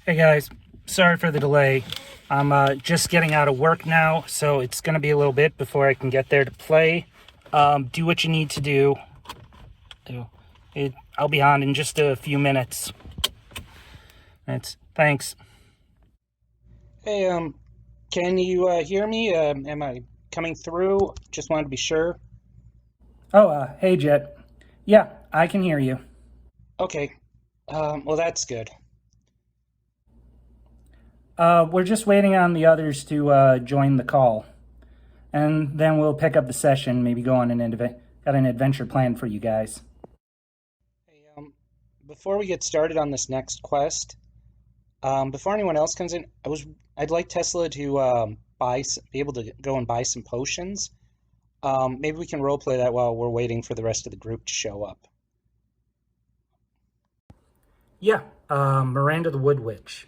Hey guys, sorry for the delay. I'm just getting out of work now, so it's going to be a little bit before I can get there to play. Do what you need to do. I'll be on in just a few minutes. Thanks. Hey, can you hear me? Am I coming through? Just wanted to be sure. Oh, hey Jet. Yeah, I can hear you. Okay, well, that's good. We're just waiting on the others to join the call, and then we'll pick up the session. Maybe go on got an adventure planned for you guys. Hey, before we get started on this next quest, before anyone else comes in, I'd like Tesla to be able to go and buy some potions. Maybe we can roleplay that while we're waiting for the rest of the group to show up. Yeah, Miranda the Wood Witch.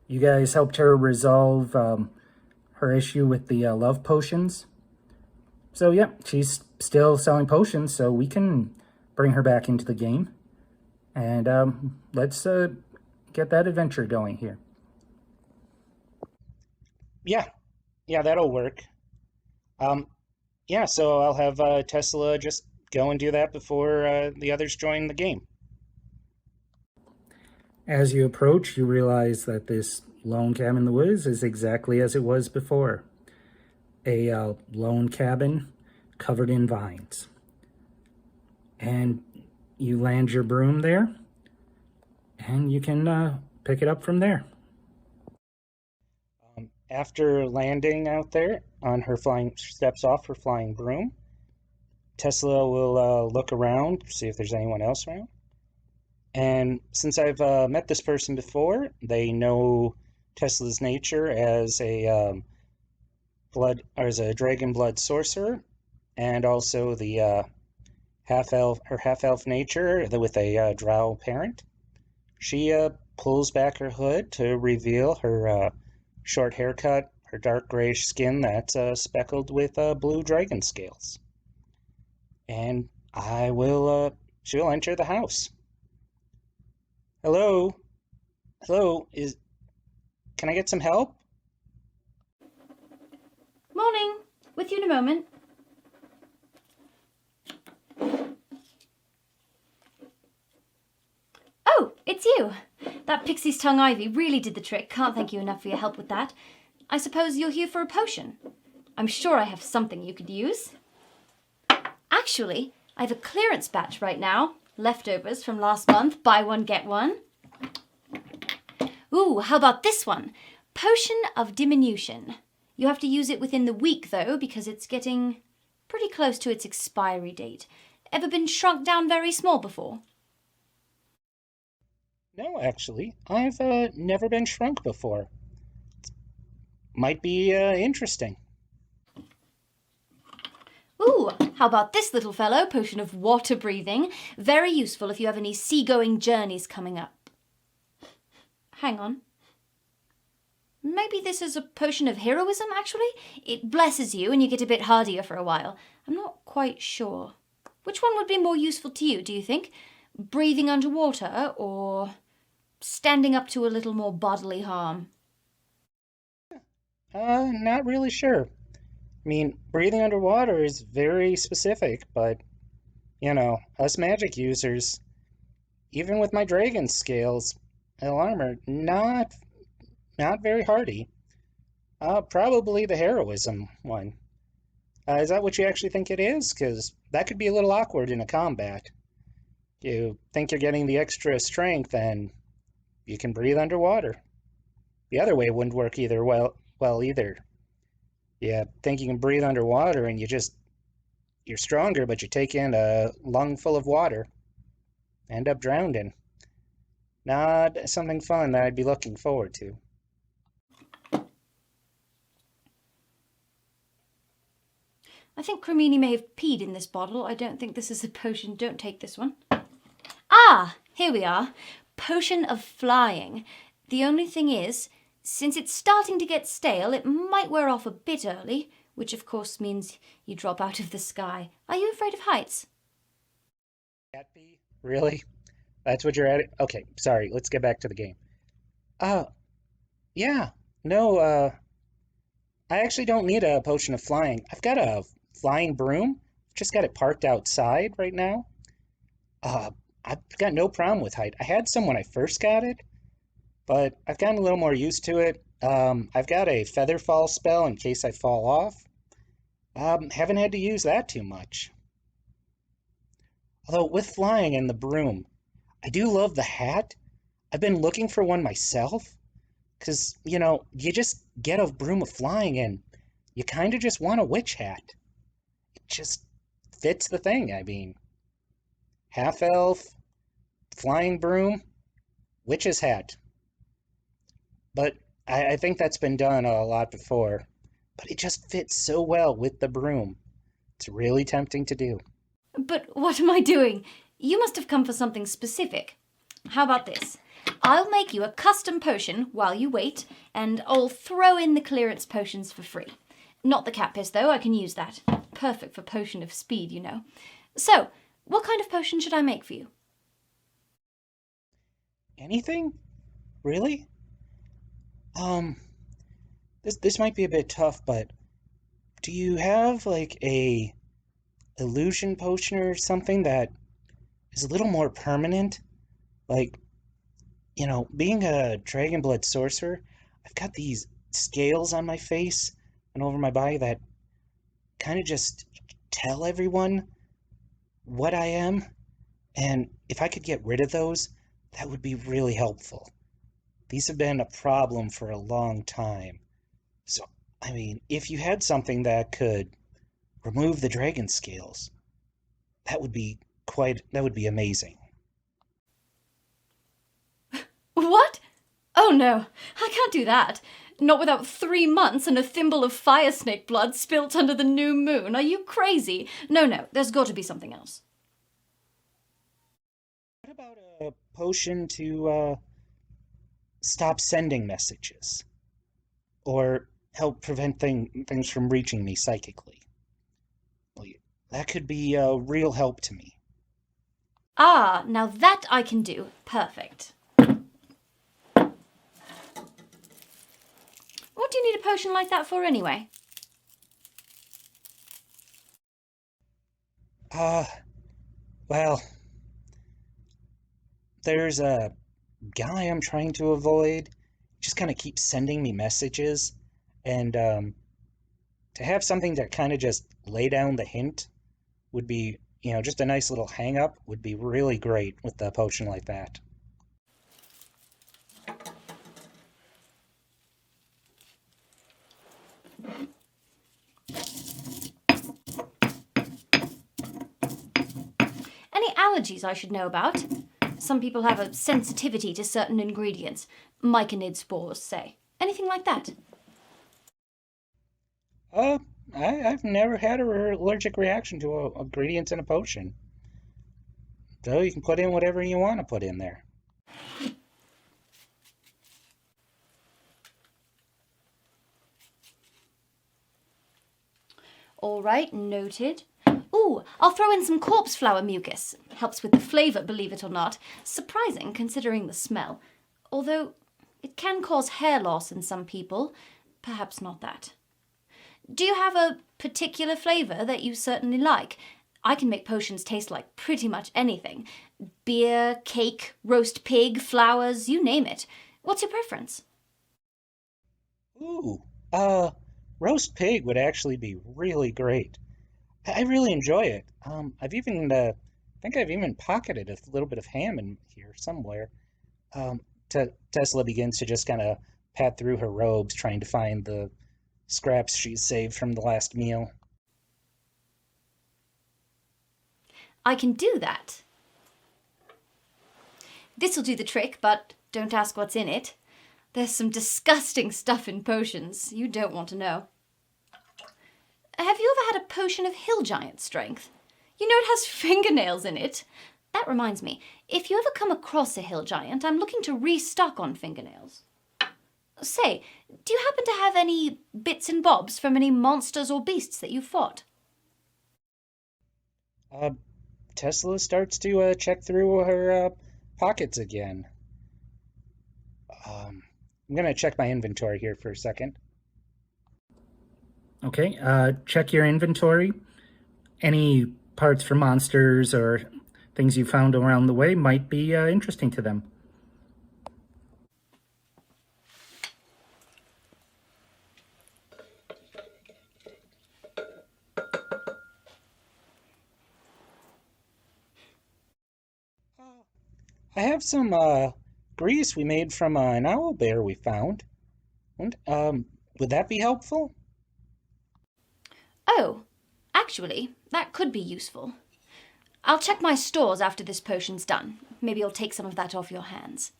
You guys helped her resolve her issue with the love potions. So yeah, she's still selling potions, so we can bring her back into the game. And let's get that adventure going here. Yeah, yeah, that'll work. Um, yeah, so I'll have Tesla just go and do that before the others join the game. As you approach, you realize that this lone cabin in the woods is exactly as it was before. A lone cabin covered in vines. And you land your broom there, and you can pick it up from there. After landing out there on her flying steps off her flying broom, Tesla will look around, see if there's anyone else around. And since I've met this person before, they know Tesla's nature as a blood or as a dragon blood sorcerer, and also the half elf nature with a drow parent. She pulls back her hood to reveal her short haircut, her dark grayish skin that's speckled with blue dragon scales. And she'll enter the house. Hello? Hello? Can I get some help? Morning. With you in a moment. Oh, it's you. That pixie's tongue ivy really did the trick. Can't thank you enough for your help with that. I suppose you're here for a potion. I'm sure I have something you could use. Actually, I have a clearance batch right now. Leftovers from last month. Buy one, get one. Ooh, how about this one? Potion of Diminution. You have to use it within the week, though, because it's getting pretty close to its expiry date. Ever been shrunk down very small before? No, actually. I've never been shrunk before. Might be interesting. Ooh, how about this little fellow? Potion of Water Breathing. Very useful if you have any seagoing journeys coming up. Hang on. Maybe this is a potion of heroism, actually? It blesses you and you get a bit hardier for a while. I'm not quite sure. Which one would be more useful to you, do you think? Breathing underwater or standing up to a little more bodily harm? Not really sure. I mean, breathing underwater is very specific, but, us magic users, even with my dragon scales and armor, not very hardy. Probably the heroism one. Is that what you actually think it is? Because that could be a little awkward in a combat. You think you're getting the extra strength, and you can breathe underwater. The other way wouldn't work either well either. Yeah, think you can breathe underwater and you're stronger, but you take in a lung full of water, end up drowning. Not something fun that I'd be looking forward to. I think Cremini may have peed in this bottle. I don't think this is a potion. Don't take this one. Ah, here we are. Potion of Flying. The only thing is, since it's starting to get stale, it might wear off a bit early, which of course means you drop out of the sky. Are you afraid of heights? Cat pee? Really? That's what you're at? Okay, sorry, let's get back to the game. Uh, Yeah, no, I actually don't need a potion of flying. I've got a flying broom. Just got it parked outside right now. Uh, I've got no problem with height. I had some when I first got it, but I've gotten a little more used to it. I've got a feather fall spell in case I fall off. Haven't had to use that too much. Although with flying and the broom, I do love the hat. I've been looking for one myself, because, you just get a broom of flying and you kind of just want a witch hat. It just fits the thing. I mean, half elf, flying broom, witch's hat. But I think that's been done a lot before. But it just fits so well with the broom. It's really tempting to do. But what am I doing? You must have come for something specific. How about this? I'll make you a custom potion while you wait, and I'll throw in the clearance potions for free. Not the cat piss, though. I can use that. Perfect for potion of speed, you know. So, what kind of potion should I make for you? Anything? Really? Um, this might be a bit tough, but do you have like a illusion potion or something that is a little more permanent? Like, being a dragon blood sorcerer, I've got these scales on my face and over my body that kind of just tell everyone what I am. And if I could get rid of those, that would be really helpful. These have been a problem for a long time. So, I mean, if you had something that could remove the dragon scales, that would be amazing. What? Oh no, I can't do that. Not without 3 months and a thimble of fire snake blood spilt under the new moon. Are you crazy? No, there's got to be something else. What about a potion to stop sending messages or help prevent things from reaching me psychically? Well, that could be a real help to me. Ah, now that I can do. Perfect. What do you need a potion like that for anyway? Uh, well, there's a guy I'm trying to avoid. Just kind of keeps sending me messages, and to have something to kind of just lay down the hint would be, just a nice little hang up would be really great with a potion like that. Any allergies I should know about? Some people have a sensitivity to certain ingredients. Myconid spores, say. Anything like that? Uh, I've never had a allergic reaction to a ingredient in a potion. So you can put in whatever you want to put in there. All right, noted. Ooh, I'll throw in some corpse flower mucus. Helps with the flavour, believe it or not. Surprising considering the smell. Although it can cause hair loss in some people. Perhaps not that. Do you have a particular flavour that you certainly like? I can make potions taste like pretty much anything. Beer, cake, roast pig, flowers, you name it. What's your preference? Ooh, roast pig would actually be really great. I really enjoy it. I think I've even pocketed a little bit of ham in here somewhere. Um, Tesla begins to just kind of pat through her robes, trying to find the scraps she's saved from the last meal. I can do that. This'll do the trick, but don't ask what's in it. There's some disgusting stuff in potions. You don't want to know. Have you ever had a potion of hill giant strength? You know it has fingernails in it. That reminds me, if you ever come across a hill giant, I'm looking to restock on fingernails. Say, do you happen to have any bits and bobs from any monsters or beasts that you've fought? Uh, Tesla starts to check through her pockets again. Um, I'm going to check my inventory here for a second. Okay, check your inventory. Any parts for monsters or things you found around the way might be interesting to them. I have some grease we made from an owl bear we found. Would that be helpful? Oh, actually, that could be useful. I'll check my stores after this potion's done. Maybe I'll take some of that off your hands.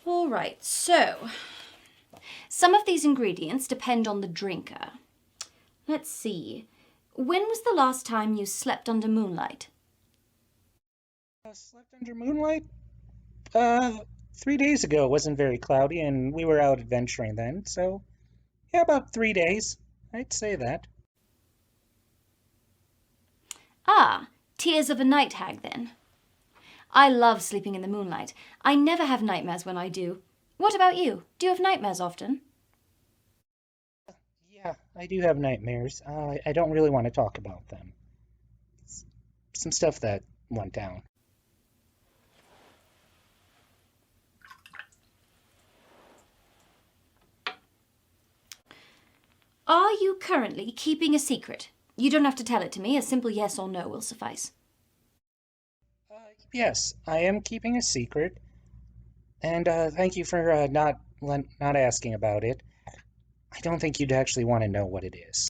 All right, so some of these ingredients depend on the drinker. Let's see. When was the last time you slept under moonlight? Slept under moonlight? 3 days ago. It wasn't very cloudy, and we were out adventuring then, so yeah, about 3 days. I'd say that. Ah, Tears of a Night Hag then. I love sleeping in the moonlight. I never have nightmares when I do. What about you? Do you have nightmares often? Yeah, I do have nightmares. I don't really want to talk about them. Some stuff that went down. Are you currently keeping a secret? You don't have to tell it to me. A simple yes or no will suffice. Yes, I am keeping a secret, and thank you for not asking about it. I don't think you'd actually want to know what it is.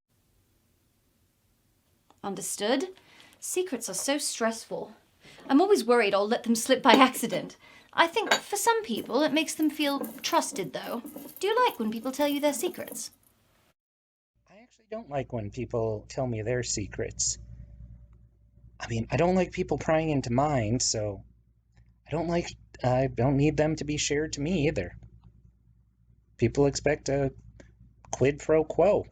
Understood? Secrets are so stressful. I'm always worried I'll let them slip by accident. I think for some people it makes them feel trusted, though. Do you like when people tell you their secrets? I actually don't like when people tell me their secrets. I mean, I don't like people prying into mine, so I don't need them to be shared to me either. People expect a quid pro quo.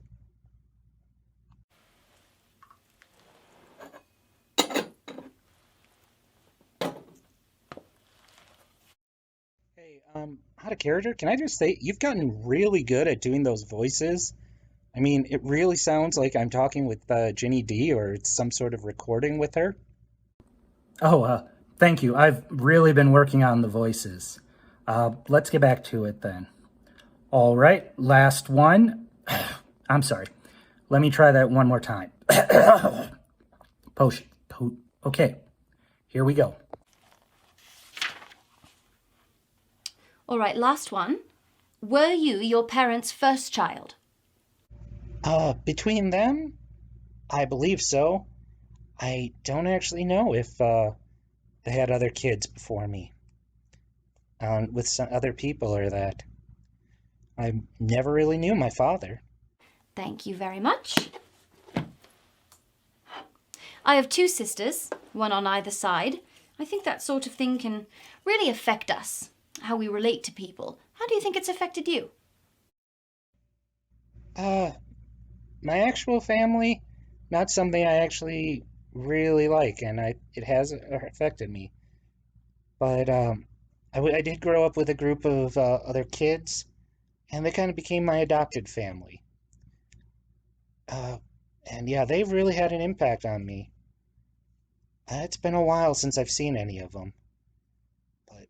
Hey, out of character, can I just say you've gotten really good at doing those voices? I mean, it really sounds like I'm talking with Ginny D, or it's some sort of recording with her. Oh, thank you. I've really been working on the voices. Let's get back to it then. All right, last one. I'm sorry. Let me try that one more time. Potion. Okay, here we go. All right, last one. Were you your parents' first child? Between them, I believe so. I don't actually know if they had other kids before me, with some other people or that. I never really knew my father. Thank you very much. I have two sisters, one on either side. I think that sort of thing can really affect us, how we relate to people. How do you think it's affected you? My actual family, not something I actually really like, and it has affected me. But I did grow up with a group of other kids, and they kind of became my adopted family. Uh, and yeah, they've really had an impact on me. It's been a while since I've seen any of them, but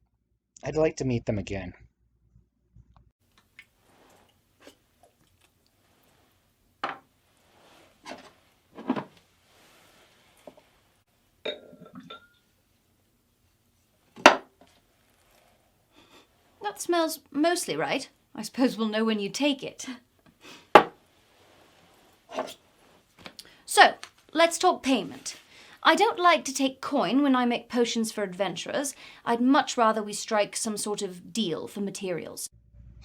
I'd like to meet them again. That smells mostly right. I suppose we'll know when you take it. So, let's talk payment. I don't like to take coin when I make potions for adventurers. I'd much rather we strike some sort of deal for materials.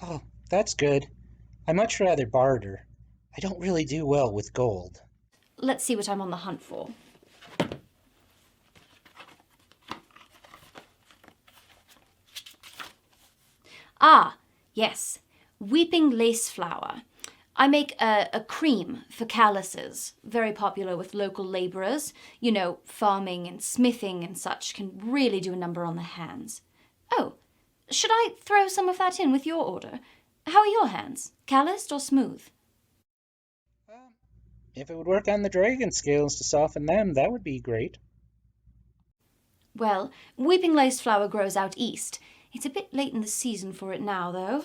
Oh, that's good. I much rather barter. I don't really do well with gold. Let's see what I'm on the hunt for. Ah, yes, weeping lace flower. I make a cream for calluses, very popular with local labourers. You know, farming and smithing and such can really do a number on the hands. Oh, Should I throw some of that in with your order? How are your hands? Calloused or smooth? If it would work on the dragon scales to soften them, that would be great. Well, weeping lace flower grows out east. It's a bit late in the season for it now, though.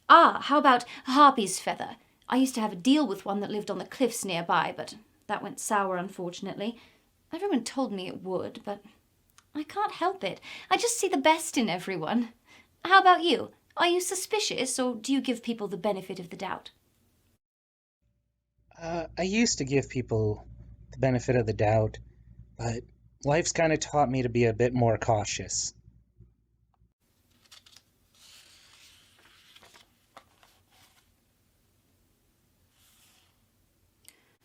Ah, how about harpy's feather? I used to have a deal with one that lived on the cliffs nearby, but that went sour, unfortunately. Everyone told me it would, but I can't help it. I just see the best in everyone. How about you? Are you suspicious, or do you give people the benefit of the doubt? I used to give people the benefit of the doubt, but life's kind of taught me to be a bit more cautious.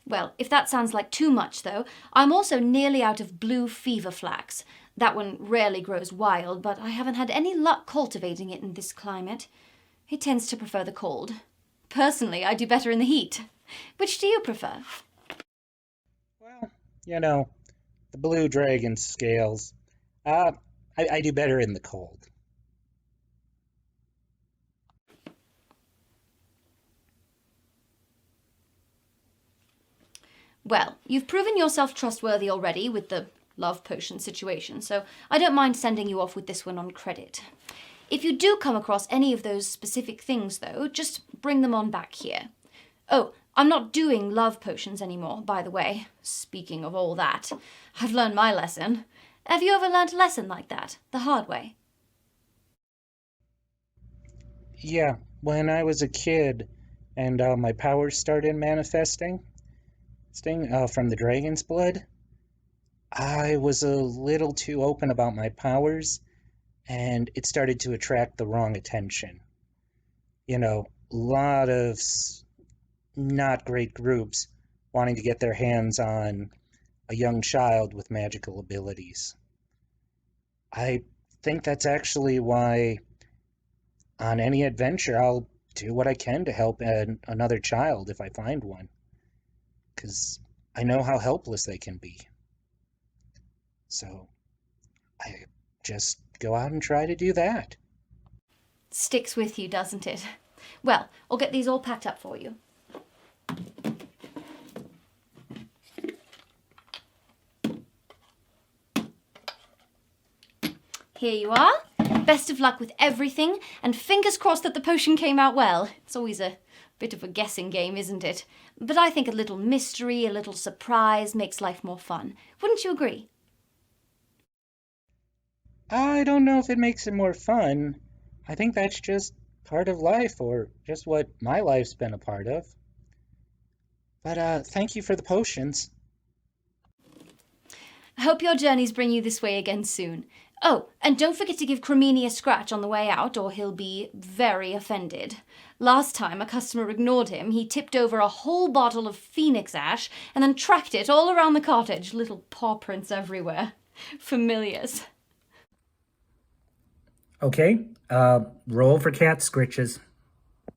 Well, if that sounds like too much, though, I'm also nearly out of blue fever flax. That one rarely grows wild, but I haven't had any luck cultivating it in this climate. It tends to prefer the cold. Personally, I do better in the heat. Which do you prefer? Well, the blue dragon scales. I do better in the cold. Well, you've proven yourself trustworthy already with the love potion situation, so I don't mind sending you off with this one on credit. If you do come across any of those specific things, though, just bring them on back here. Oh, I'm not doing love potions anymore, by the way. Speaking of all that, I've learned my lesson. Have you ever learned a lesson like that, the hard way? Yeah, when I was a kid and my powers started manifesting from the dragon's blood, I was a little too open about my powers, and it started to attract the wrong attention. A lot of not great groups wanting to get their hands on a young child with magical abilities. I think that's actually why on any adventure I'll do what I can to help another child if I find one, because I know how helpless they can be. So I just go out and try to do that. Sticks with you, doesn't it? Well, I'll get these all packed up for you. Here you are. Best of luck with everything, and fingers crossed that the potion came out well. It's always a bit of a guessing game, isn't it? But I think a little mystery, a little surprise makes life more fun. Wouldn't you agree? I don't know if it makes it more fun. I think that's just part of life, or just what my life's been a part of. But thank you for the potions. I hope your journeys bring you this way again soon. Oh, and don't forget to give Cremini a scratch on the way out, or he'll be very offended. Last time a customer ignored him, he tipped over a whole bottle of phoenix ash and then tracked it all around the cottage. Little paw prints everywhere. Familiars. Okay, roll for cat scritches.